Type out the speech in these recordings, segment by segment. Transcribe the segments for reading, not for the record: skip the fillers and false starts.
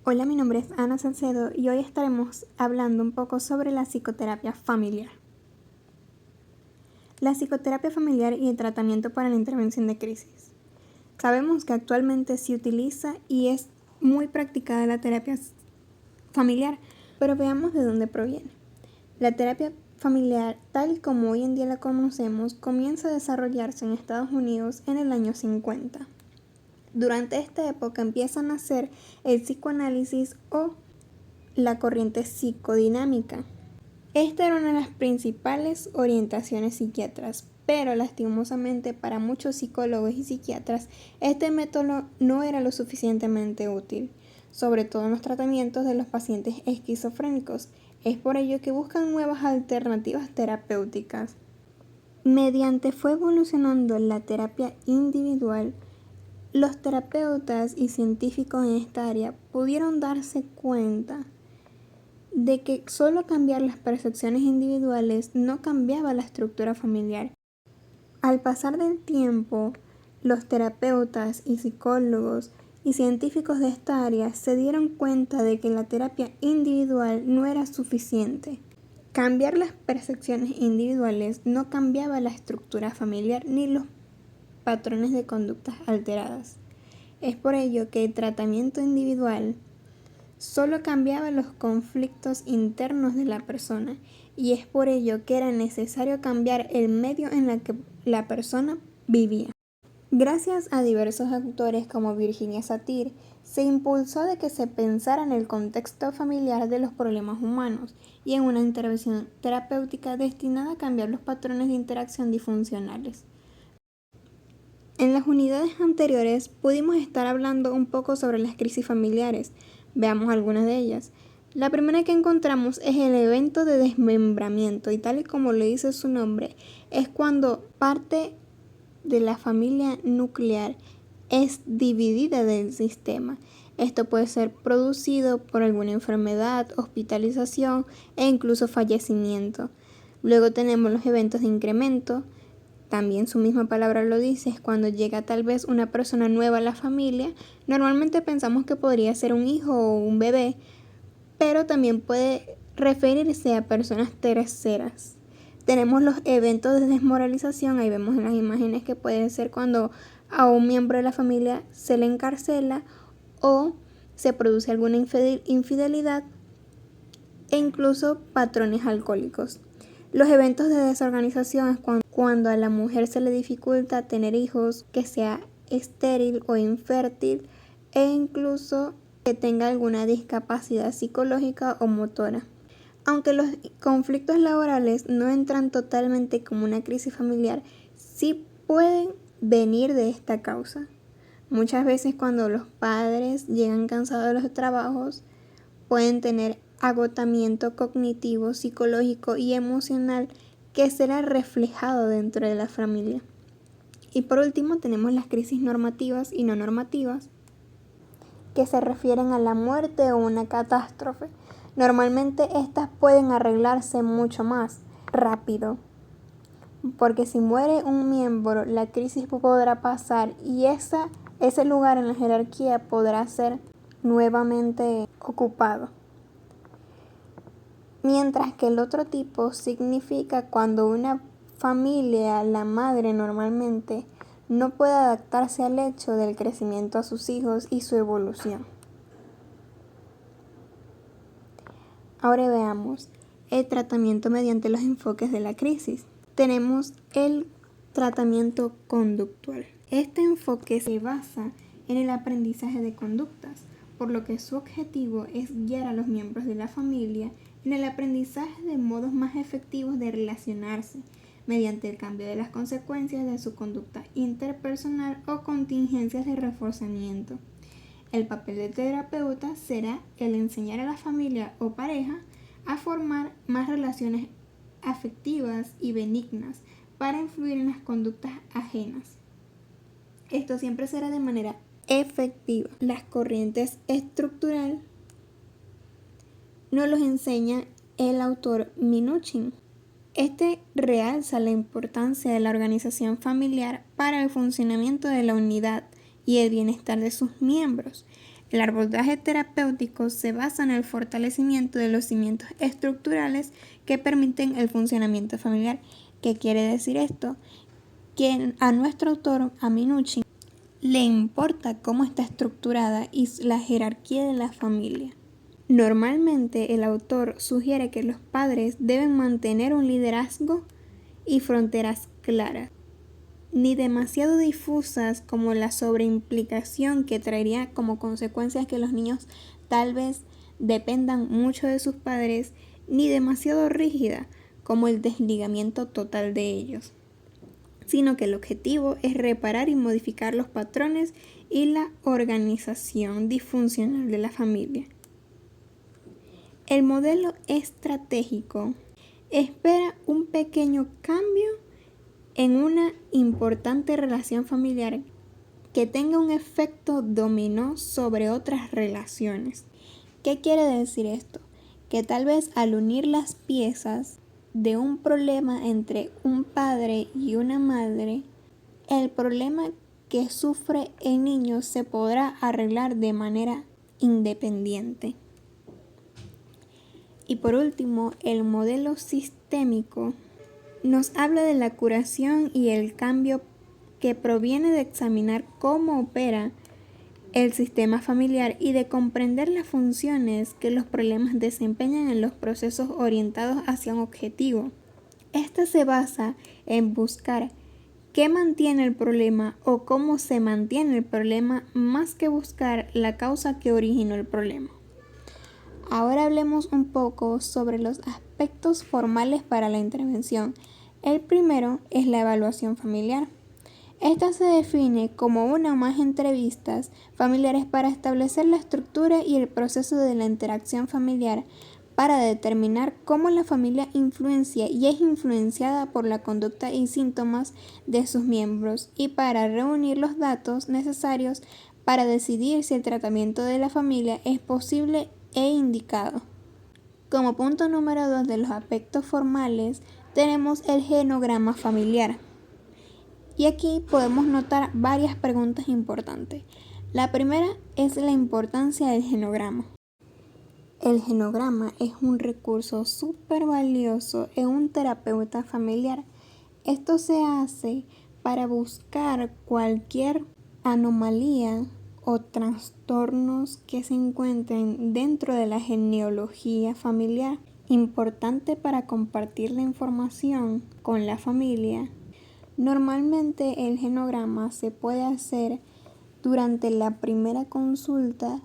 Hola, mi nombre es Ana Salcedo y hoy estaremos hablando un poco sobre la psicoterapia familiar. La psicoterapia familiar y el tratamiento para la intervención de crisis. Sabemos que actualmente se utiliza y es muy practicada la terapia familiar, pero veamos de dónde proviene. La terapia familiar, tal como hoy en día la conocemos, comienza a desarrollarse en Estados Unidos en el año 50. Durante esta época empieza a nacer el psicoanálisis o la corriente psicodinámica. Esta era una de las principales orientaciones psiquiatras, pero lastimosamente para muchos psicólogos y psiquiatras este método no era lo suficientemente útil, sobre todo en los tratamientos de los pacientes esquizofrénicos. Es por ello que buscan nuevas alternativas terapéuticas. Mediante fue evolucionando la terapia individual, los terapeutas y científicos en esta área pudieron darse cuenta de que solo cambiar las percepciones individuales no cambiaba la estructura familiar. Al pasar del tiempo, los terapeutas y psicólogos y científicos de esta área se dieron cuenta de que la terapia individual no era suficiente. Cambiar las percepciones individuales no cambiaba la estructura familiar ni los patrones de conductas alteradas. Es por ello que el tratamiento individual solo cambiaba los conflictos internos de la persona, y es por ello que era necesario cambiar el medio en el que la persona vivía. Gracias a diversos autores como Virginia Satir, se impulsó de que se pensara en el contexto familiar de los problemas humanos y en una intervención terapéutica destinada a cambiar los patrones de interacción disfuncionales. En las unidades anteriores pudimos estar hablando un poco sobre las crisis familiares. Veamos algunas de ellas. La primera que encontramos es el evento de desmembramiento, y tal y como le dice su nombre, es cuando parte de la familia nuclear es dividida del sistema. Esto puede ser producido por alguna enfermedad, hospitalización e incluso fallecimiento. Luego tenemos los eventos de incremento. También su misma palabra lo dice, es cuando llega tal vez una persona nueva a la familia. Normalmente pensamos que podría ser un hijo o un bebé, pero también puede referirse a personas terceras. Tenemos los eventos de desmoralización, ahí vemos en las imágenes que puede ser cuando a un miembro de la familia se le encarcela o se produce alguna infidelidad e incluso patrones alcohólicos. Los eventos de desorganización es cuando a la mujer se le dificulta tener hijos, que sea estéril o infértil e incluso que tenga alguna discapacidad psicológica o motora. Aunque los conflictos laborales no entran totalmente como una crisis familiar, sí pueden venir de esta causa. Muchas veces cuando los padres llegan cansados de los trabajos, pueden tener agotamiento cognitivo, psicológico y emocional que será reflejado dentro de la familia. Y por último tenemos las crisis normativas y no normativas, que se refieren a la muerte o una catástrofe. Normalmente estas pueden arreglarse mucho más rápido, porque si muere un miembro, la crisis podrá pasar y ese lugar en la jerarquía podrá ser nuevamente ocupado. Mientras que el otro tipo significa cuando una familia, la madre normalmente, no puede adaptarse al hecho del crecimiento a sus hijos y su evolución. Ahora veamos el tratamiento mediante los enfoques de la crisis. Tenemos el tratamiento conductual. Este enfoque se basa en el aprendizaje de conductas, por lo que su objetivo es guiar a los miembros de la familia en el aprendizaje de modos más efectivos de relacionarse, mediante el cambio de las consecuencias de su conducta interpersonal o contingencias de reforzamiento. El papel del terapeuta será el enseñar a la familia o pareja a formar más relaciones afectivas y benignas para influir en las conductas ajenas. Esto siempre será de manera efectiva. Las corrientes estructural nos los enseña el autor Minuchin. Este realza la importancia de la organización familiar para el funcionamiento de la unidad y el bienestar de sus miembros. El abordaje terapéutico se basa en el fortalecimiento de los cimientos estructurales que permiten el funcionamiento familiar. ¿Qué quiere decir esto? Que a nuestro autor, a Minuchin, le importa cómo está estructurada y la jerarquía de la familia. Normalmente el autor sugiere que los padres deben mantener un liderazgo y fronteras claras, ni demasiado difusas como la sobreimplicación que traería como consecuencias que los niños tal vez dependan mucho de sus padres, ni demasiado rígida como el desligamiento total de ellos, sino que el objetivo es reparar y modificar los patrones y la organización disfuncional de la familia. El modelo estratégico espera un pequeño cambio en una importante relación familiar que tenga un efecto dominó sobre otras relaciones. ¿Qué quiere decir esto? Que tal vez al unir las piezas de un problema entre un padre y una madre, el problema que sufre el niño se podrá arreglar de manera independiente. Y por último, el modelo sistémico nos habla de la curación y el cambio que proviene de examinar cómo opera el sistema familiar y de comprender las funciones que los problemas desempeñan en los procesos orientados hacia un objetivo. Esta se basa en buscar qué mantiene el problema o cómo se mantiene el problema más que buscar la causa que originó el problema. Ahora hablemos un poco sobre los aspectos formales para la intervención. El primero es la evaluación familiar. Esta se define como una o más entrevistas familiares para establecer la estructura y el proceso de la interacción familiar para determinar cómo la familia influencia y es influenciada por la conducta y síntomas de sus miembros y para reunir los datos necesarios para decidir si el tratamiento de la familia es posible e indicado. Como punto número 2 de los aspectos formales tenemos el genograma familiar. Y aquí podemos notar varias preguntas importantes. La primera es la importancia del genograma. El genograma es un recurso súper valioso en un terapeuta familiar. Esto se hace para buscar cualquier anomalía o trastornos que se encuentren dentro de la genealogía familiar, importante para compartir la información con la familia. Normalmente el genograma se puede hacer durante la primera consulta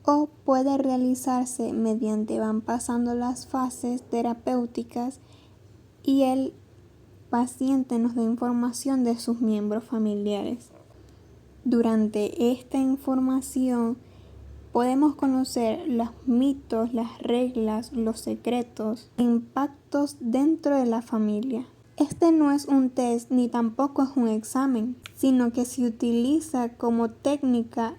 o puede realizarse mediante van pasando las fases terapéuticas y el paciente nos da información de sus miembros familiares. Durante esta información podemos conocer los mitos, las reglas, los secretos, impactos dentro de la familia. Este no es un test ni tampoco es un examen, sino que se utiliza como técnica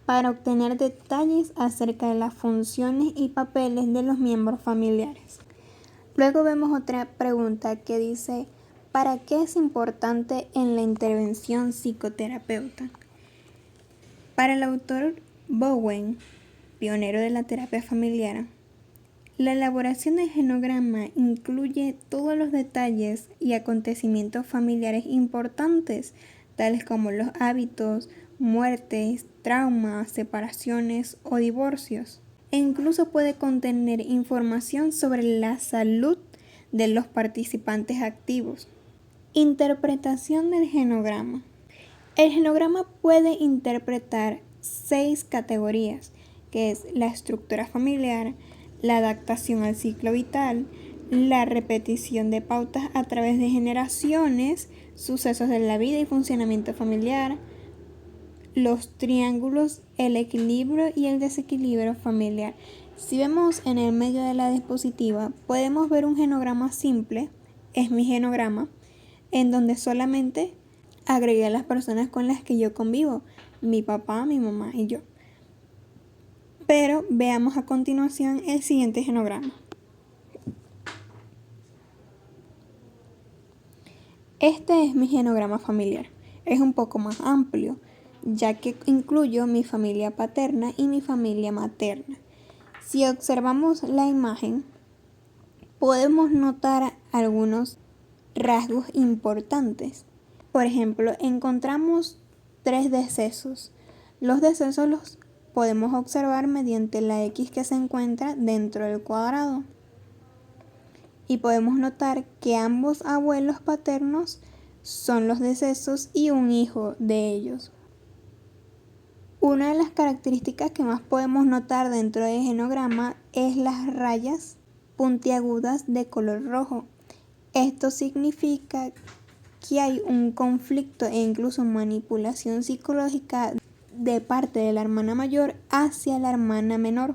para obtener detalles acerca de las funciones y papeles de los miembros familiares. Luego vemos otra pregunta que dice: ¿para qué es importante en la intervención psicoterapeuta? Para el autor Bowen, pionero de la terapia familiar, la elaboración del genograma incluye todos los detalles y acontecimientos familiares importantes, tales como los hábitos, muertes, traumas, separaciones o divorcios. E incluso puede contener información sobre la salud de los participantes activos. Interpretación del genograma. El genograma puede interpretar 6 categorías, que es la estructura familiar, la adaptación al ciclo vital, la repetición de pautas a través de generaciones, sucesos de la vida y funcionamiento familiar, los triángulos, el equilibrio y el desequilibrio familiar. Si vemos en el medio de la diapositiva, podemos ver un genograma simple, es mi genograma, en donde solamente agregué a las personas con las que yo convivo, mi papá, mi mamá y yo. Pero veamos a continuación el siguiente genograma. Este es mi genograma familiar. Es un poco más amplio. ya que incluyo mi familia paterna y mi familia materna. Si observamos la imagen, podemos notar algunos rasgos importantes. Por ejemplo, encontramos 3 decesos. Los decesos los podemos observar mediante la X que se encuentra dentro del cuadrado. Y podemos notar que ambos abuelos paternos son los decesos y un hijo de ellos. Una de las características que más podemos notar dentro del genograma es las rayas puntiagudas de color rojo. Esto significa que hay un conflicto e incluso manipulación psicológica de parte de la hermana mayor hacia la hermana menor.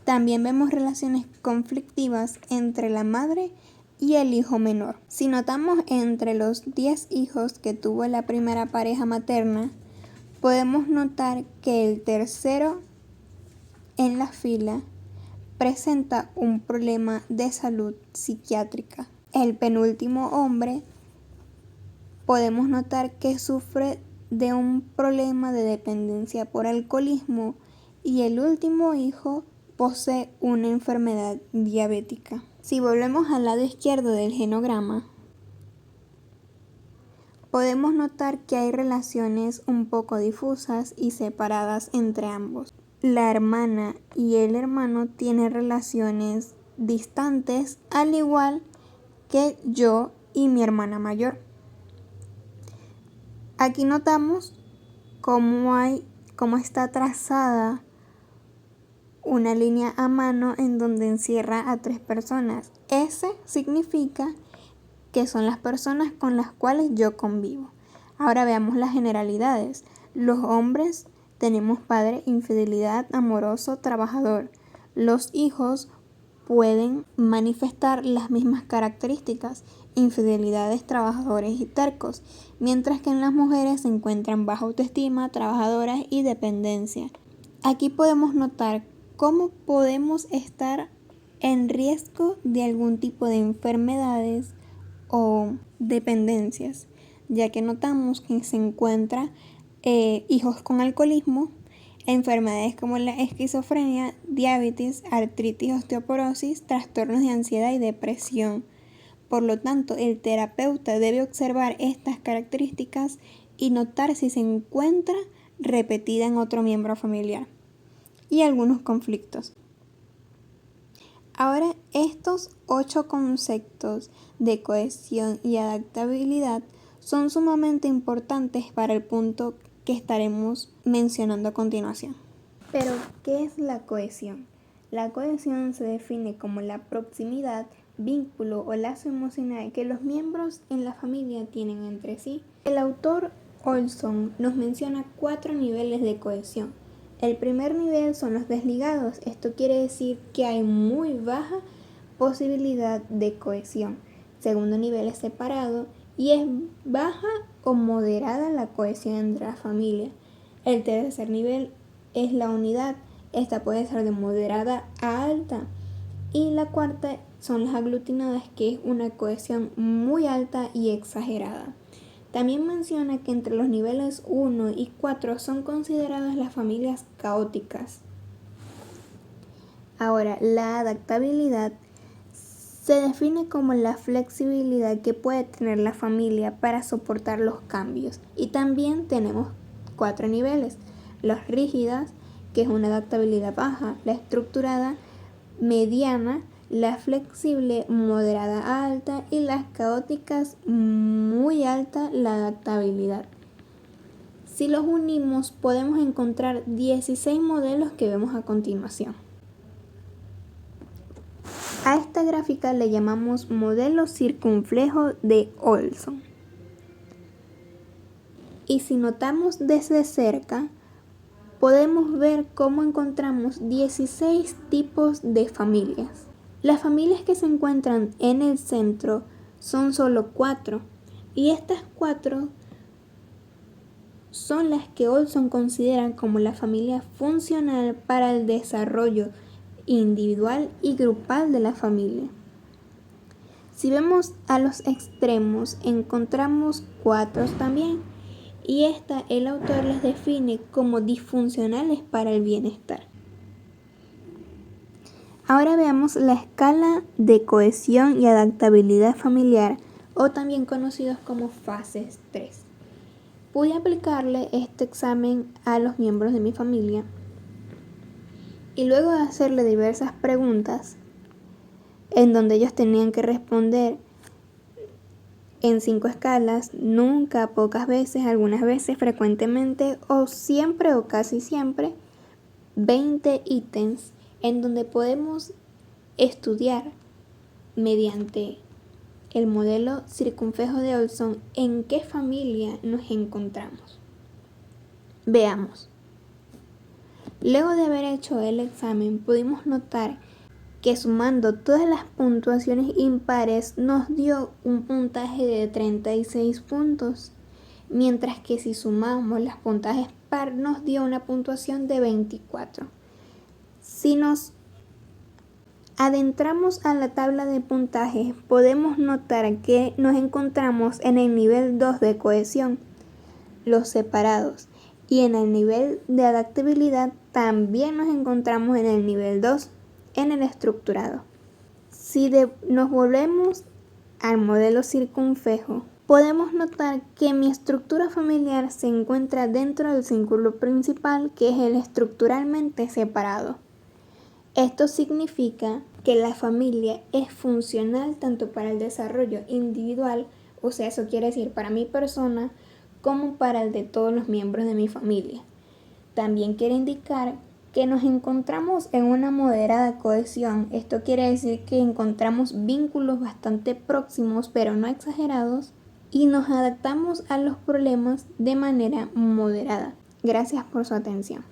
También vemos relaciones conflictivas entre la madre y el hijo menor. Si notamos entre los 10 hijos que tuvo la primera pareja materna, podemos notar que el tercero en la fila presenta un problema de salud psiquiátrica. El penúltimo hombre podemos notar que sufre de un problema de dependencia por alcoholismo y el último hijo posee una enfermedad diabética. Si volvemos al lado izquierdo del genograma, podemos notar que hay relaciones un poco difusas y separadas entre ambos. La hermana y el hermano tienen relaciones distantes, al igual que yo y mi hermana mayor. Aquí notamos cómo está trazada una línea a mano en donde encierra a 3 personas. Ese significa que son las personas con las cuales yo convivo. Ahora veamos las generalidades. Los hombres tenemos padre, infidelidad, amoroso, trabajador. Los hijos pueden manifestar las mismas características, infidelidades, trabajadores y tercos, mientras que en las mujeres se encuentran baja autoestima, trabajadoras y dependencia. Aquí podemos notar cómo podemos estar en riesgo de algún tipo de enfermedades o dependencias, ya que notamos que se encuentran hijos con alcoholismo, enfermedades como la esquizofrenia, diabetes, artritis, osteoporosis, trastornos de ansiedad y depresión. Por lo tanto, el terapeuta debe observar estas características y notar si se encuentra repetida en otro miembro familiar y algunos conflictos. Ahora, estos 8 conceptos de cohesión y adaptabilidad son sumamente importantes para el punto que estaremos mencionando a continuación. Pero, ¿qué es la cohesión? La cohesión se define como la proximidad, vínculo o lazo emocional que los miembros en la familia tienen entre sí. El autor Olson nos menciona 4 niveles de cohesión. El primer nivel son los desligados. Esto quiere decir que hay muy baja posibilidad de cohesión. Segundo nivel es separado y es baja o moderada la cohesión entre la familia. El tercer nivel es la unidad. Esta puede ser de moderada a alta. Y la cuarta son las aglutinadas, que es una cohesión muy alta y exagerada. También menciona que entre los niveles 1 y 4 son consideradas las familias caóticas. Ahora, la adaptabilidad se define como la flexibilidad que puede tener la familia para soportar los cambios. Y también tenemos 4 niveles: las rígidas, que es una adaptabilidad baja; la estructurada, mediana; la flexible, moderada a alta; y las caóticas, muy alta la adaptabilidad. Si los unimos, podemos encontrar 16 modelos que vemos a continuación. A esta gráfica le llamamos modelo circunflejo de Olson. Y si notamos desde cerca, podemos ver cómo encontramos 16 tipos de familias. Las familias que se encuentran en el centro son solo 4, y estas 4 son las que Olson considera como la familia funcional para el desarrollo individual y grupal de la familia. Si vemos a los extremos, encontramos 4 también, y esta el autor las define como disfuncionales para el bienestar. Ahora veamos la escala de cohesión y adaptabilidad familiar, o también conocidos como fases 3. Pude aplicarle este examen a los miembros de mi familia y luego de hacerle diversas preguntas en donde ellos tenían que responder en 5 escalas, nunca, pocas veces, algunas veces, frecuentemente o siempre o casi siempre, 20 ítems en donde podemos estudiar mediante el modelo circunflejo de Olson en qué familia nos encontramos. Veamos. Luego de haber hecho el examen, pudimos notar que sumando todas las puntuaciones impares nos dio un puntaje de 36 puntos, mientras que si sumamos los puntajes par nos dio una puntuación de 24. Si nos adentramos a la tabla de puntajes, podemos notar que nos encontramos en el nivel 2 de cohesión, los separados, y en el nivel de adaptabilidad también nos encontramos en el nivel 2, en el estructurado. Si nos volvemos al modelo circunflejo, podemos notar que mi estructura familiar se encuentra dentro del círculo principal, que es el estructuralmente separado. Esto significa que la familia es funcional tanto para el desarrollo individual, o sea, eso quiere decir para mi persona, como para el de todos los miembros de mi familia. También quiere indicar que nos encontramos en una moderada cohesión. Esto quiere decir que encontramos vínculos bastante próximos, pero no exagerados, y nos adaptamos a los problemas de manera moderada. Gracias por su atención.